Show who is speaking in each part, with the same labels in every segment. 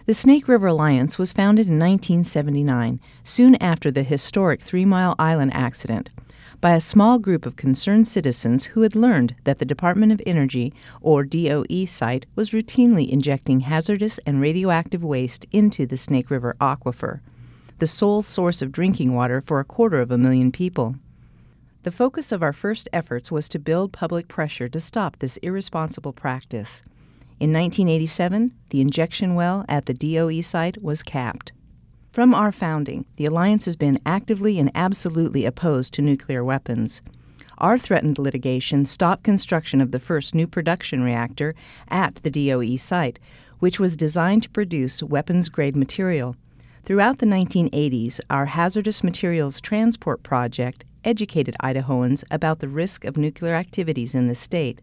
Speaker 1: The Snake River Alliance was founded in 1979, soon after the historic 3 Mile Island accident, by a small group of concerned citizens who had learned that the Department of Energy, or DOE site, was routinely injecting hazardous and radioactive waste into the Snake River aquifer, the sole source of drinking water for 250,000 people. The focus of our first efforts was to build public pressure to stop this irresponsible practice. In 1987, the injection well at the DOE site was capped. From our founding, the Alliance has been actively and absolutely opposed to nuclear weapons. Our threatened litigation stopped construction of the first new production reactor at the DOE site, which was designed to produce weapons-grade material. Throughout the 1980s, our hazardous materials transport project educated Idahoans about the risk of nuclear activities in the state.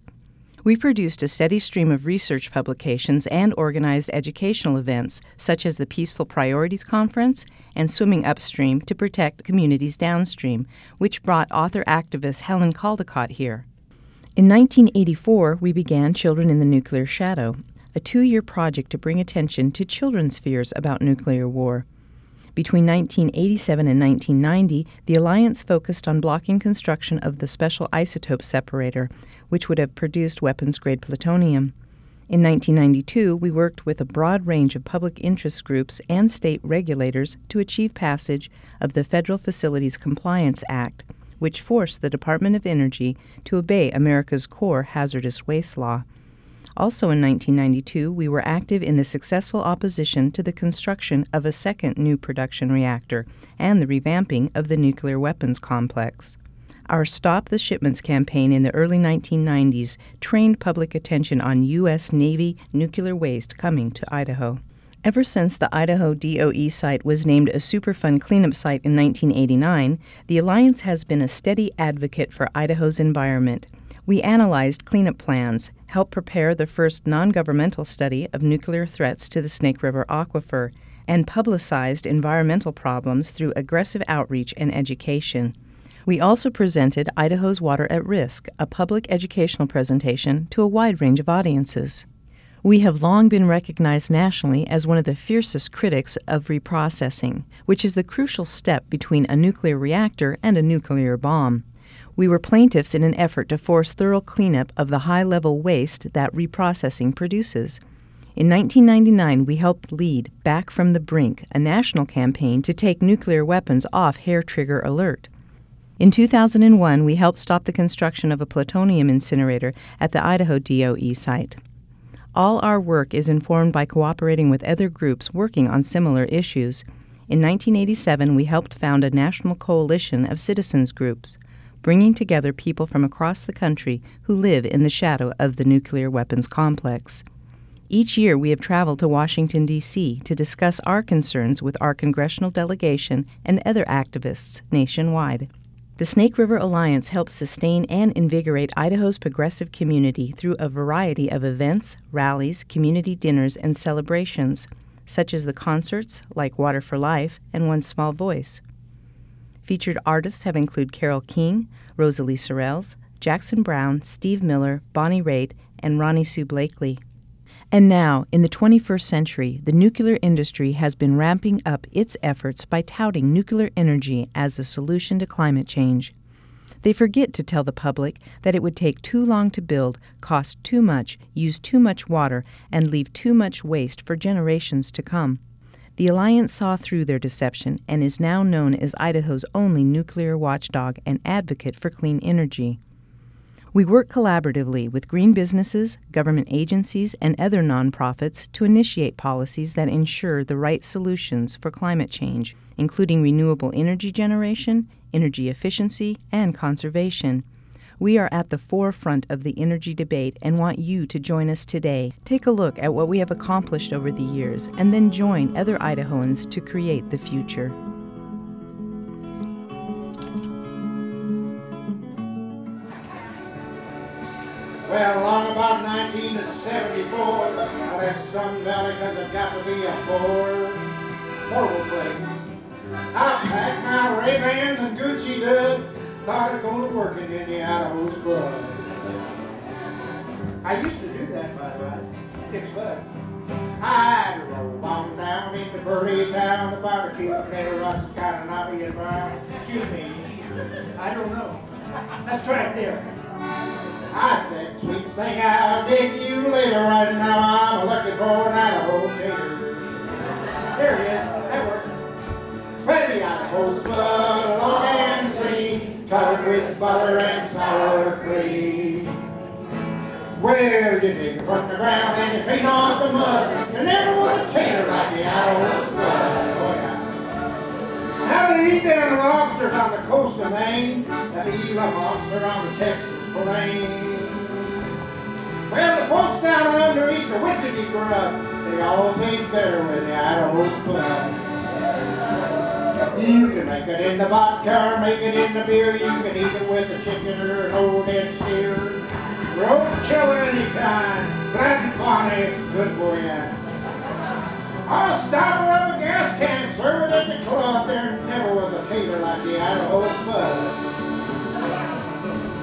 Speaker 1: We produced a steady stream of research publications and organized educational events, such as the Peaceful Priorities Conference and Swimming Upstream to Protect Communities Downstream, which brought author-activist Helen Caldecott here. In 1984, we began Children in the Nuclear Shadow, a 2-year project to bring attention to children's fears about nuclear war. Between 1987 and 1990, the Alliance focused on blocking construction of the Special Isotope Separator, which would have produced weapons-grade plutonium. In 1992, we worked with a broad range of public interest groups and state regulators to achieve passage of the Federal Facilities Compliance Act, which forced the Department of Energy to obey America's core hazardous waste law. Also in 1992, we were active in the successful opposition to the construction of a second new production reactor and the revamping of the nuclear weapons complex. Our Stop the Shipments campaign in the early 1990s trained public attention on U.S. Navy nuclear waste coming to Idaho. Ever since the Idaho DOE site was named a Superfund cleanup site in 1989, the Alliance has been a steady advocate for Idaho's environment. We analyzed cleanup plans, helped prepare the first non-governmental study of nuclear threats to the Snake River aquifer, and publicized environmental problems through aggressive outreach and education. We also presented Idaho's Water at Risk, a public educational presentation to a wide range of audiences. We have long been recognized nationally as one of the fiercest critics of reprocessing, which is the crucial step between a nuclear reactor and a nuclear bomb. We were plaintiffs in an effort to force thorough cleanup of the high-level waste that reprocessing produces. In 1999, we helped lead Back from the Brink, a national campaign to take nuclear weapons off hair-trigger alert. In 2001, we helped stop the construction of a plutonium incinerator at the Idaho DOE site. All our work is informed by cooperating with other groups working on similar issues. In 1987, we helped found a national coalition of citizens groups, bringing together people from across the country who live in the shadow of the nuclear weapons complex. Each year, we have traveled to Washington, D.C. to discuss our concerns with our congressional delegation and other activists nationwide. The Snake River Alliance helps sustain and invigorate Idaho's progressive community through a variety of events, rallies, community dinners, and celebrations, such as the concerts like Water for Life and One Small Voice. Featured artists have included Carole King, Rosalie Sorrells, Jackson Brown, Steve Miller, Bonnie Raitt, and Ronnie Sue Blakely. And now, in the 21st century, the nuclear industry has been ramping up its efforts by touting nuclear energy as a solution to climate change. They forget to tell the public that it would take too long to build, cost too much, use too much water, and leave too much waste for generations to come. The Alliance saw through their deception and is now known as Idaho's only nuclear watchdog and advocate for clean energy. We work collaboratively with green businesses, government agencies, and other nonprofits to initiate policies that ensure the right solutions for climate change, including renewable energy generation, energy efficiency, and conservation. We are at the forefront of the energy debate and want you to join us today. Take a look at what we have accomplished over the years, and then join other Idahoans to create the future.
Speaker 2: Well, along about 1974, I left Sun Valley because it got to be a horrible place. I packed my Ray-Bans and Gucci duds, started going to work in the Idahos club. I used to do that, by the way. Fix bus. I had to roll on ever keep a potato rust kind of knoppy and brown? Excuse me. I don't know. Let's try it there. I said, sweet thing, I'll dig you later. Right now I'm looking for an Idaho tater. There it is. That works. Ready, Idaho's blood, long and green, covered with butter and sour cream. Well, you dig it from the ground and you clean off the mud. You never was a tater like the Idaho blood. Oh, yeah. Now they eat them lobsters on the coast of Maine, that they eat lobster on the Texas plain. Well, the folks down under eat the witchetty grub. They all taste better with the Idaho blood. You can make it in the vodka, make it in the beer. You can eat it with the chicken or an old dead steer. Roadkill any kind, glad and funny, good for you. I'll stop her up a gas can, serve it at the club. There never was a tater like the Idaho Spud.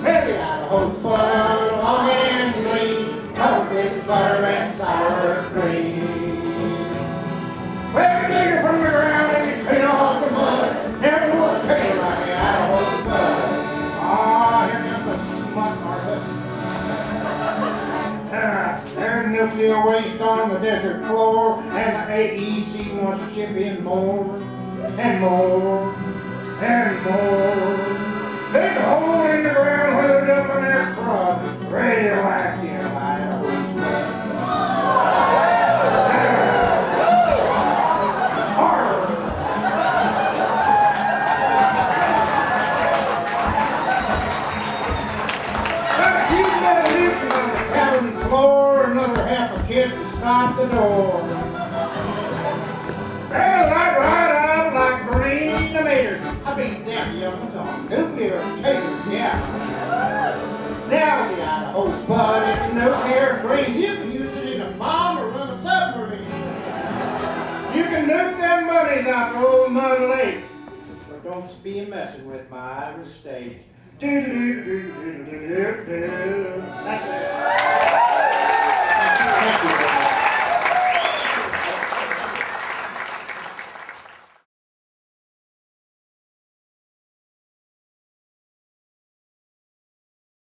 Speaker 2: Maybe Idaho Spud, long and green, covered with butter and sour cream. Well, you dig it from the ground and you clean off the mud. Never was a tater like the Idaho Spud. Ah, here comes the smut, Martha. There's nuclear waste on the desert floor, and the AEC wants to chip in more, and more, and more. There's a hole in the ground where they're dumping their crud, radioactive Idaho Spud. Floor, another half a kid to stop the door. Well, I ride out like green tomatoes. I beat them young'uns on nuclear taters, yeah. Now the Idaho Spud, it's nuclear green. You can use it in a bomb or run a submarine. You can nuke them bunnies out the old Mud Lake. But don't be messing with my Irish state.